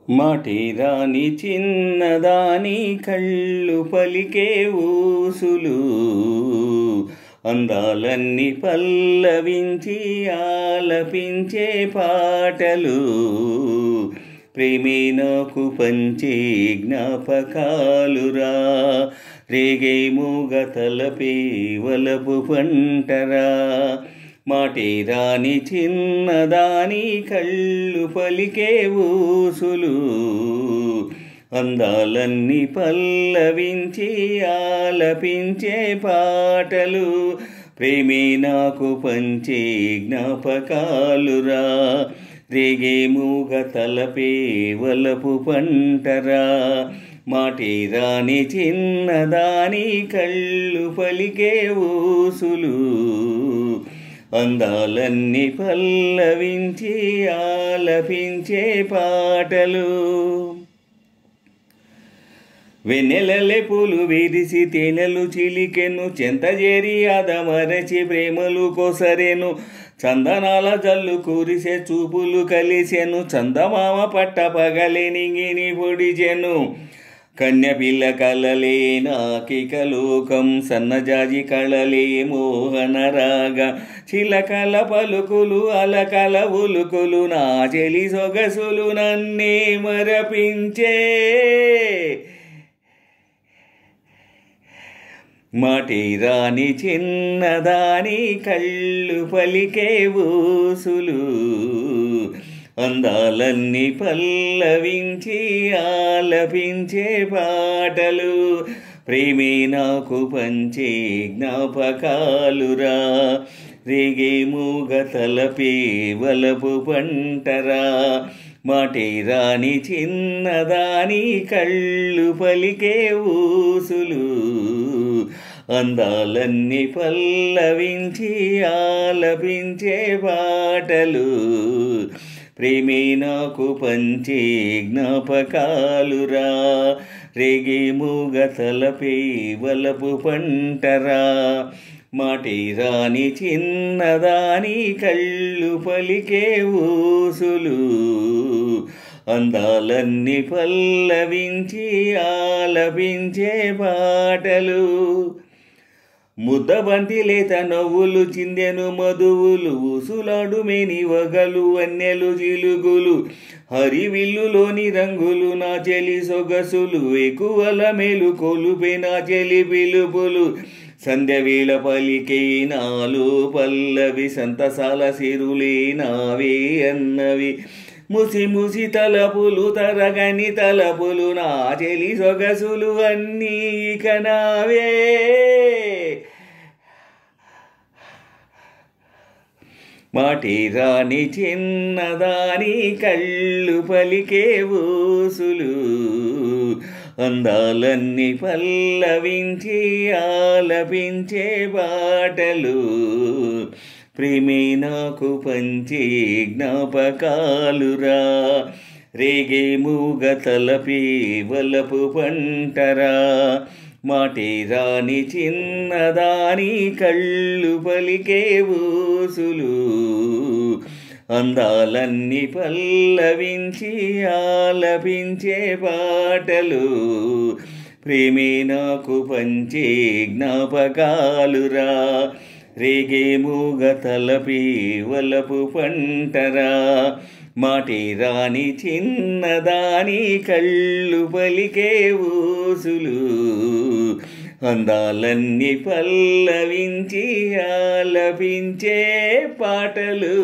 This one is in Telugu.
మాటిరాని చిన్నదాని కళ్ళు పలికే ఊసులు అందాలన్నీ పల్లవించి ఆలపించే పాటలు ప్రేమే నాకు పంచే జ్ఞాపకాలురా రేగే మూగ తలపే వలపు పంటరా మాటిరాని చిన్నదాని కళ్ళు పలికే ఊసులు అందాలన్నీ పల్లవించి ఆలపించే పాటలు ప్రేమే నాకు పంచే జ్ఞాపకాలురా రేగే మూగ తలపే వలపు పంటరా మాటిరాని చిన్నదాని కళ్ళు పలికే ఊసులు అందాలన్నీ పల్లవించి ఆలపించే పాటలు వెన్నెలలే పూలు విరిసి తేనెలు చిలికెను చెంతజేరి అదమరచి ప్రేమలు కొసరెను చందనాల జల్లు కురిసే చూపులు కలిసెను చందమామ పట్ట పగలే నింగిని పొడిచెను కన్యపిల్ల కలలే నాకిక లోకం సన్నజాజి కళలే మోహనరాగ చిలకల పలుకులు అలకల ఉలుకులు నా చెలి సొగసులు నన్నే మరపించే మాటిరాని చిన్నదాని కళ్ళు పలికే ఊసులు అందాలన్నీ పల్లవించి ఆలపించే పాటలు ప్రేమే నాకు పంచే జ్ఞాపకాలురా రేగే మూగ తలపే వలపు పంటరా మాటిరాని చిన్నదాని కళ్ళు పలికే ఊసులు అందాలన్నీ పల్లవించి ఆలపించే పాటలు ప్రేమే నాకు పంచే జ్ఞాపకాలురా రేగే మూగ తలపే వలపు పంటరా మాటిరాని చిన్నదాని కళ్ళు పలికే ఊసులు అందాలన్నీ పల్లవించి ఆలపించే పాటలు ముద్దబంతి లేత నవ్వులు చిందెను మధువులు ఊసులాడు మేని వగలు వన్నెలు జిలుగులు హరివిల్లులోని రంగులు నా చెలి సొగసులు ఎక్కువల మేలు కొలుపే నా చెలి పిలుపులు సంధ్యవేళ పలికే నాలో పల్లవి సంతసాల సిరులే నావే అన్నవి ముసి ముసి తలపులు తరగని తలపులు నా చెలి సొగసులు అన్నీ ఇక నావే మాటిరాని చిన్నదాని కళ్ళు పలికే ఊసులు అందాలన్నీ పల్లవించి ఆలపించే పాటలు ప్రేమే నాకు పంచే జ్ఞాపకాలురా రేగే మూగ తలపే వలపు పంటరా మాటిరాని చిన్నదాని కళ్ళు పలికే ఊసులు అందాలన్నీ పల్లవించి ఆలపించే పాటలు ప్రేమే నాకు పంచే జ్ఞాపకాలురా రేగే మూగ తలపే వలపు పంటరా మాటిరాని చిన్నదాని కళ్ళు పలికే ఊసులు అందాలన్నీ పల్లవించి ఆలపించే పాటలు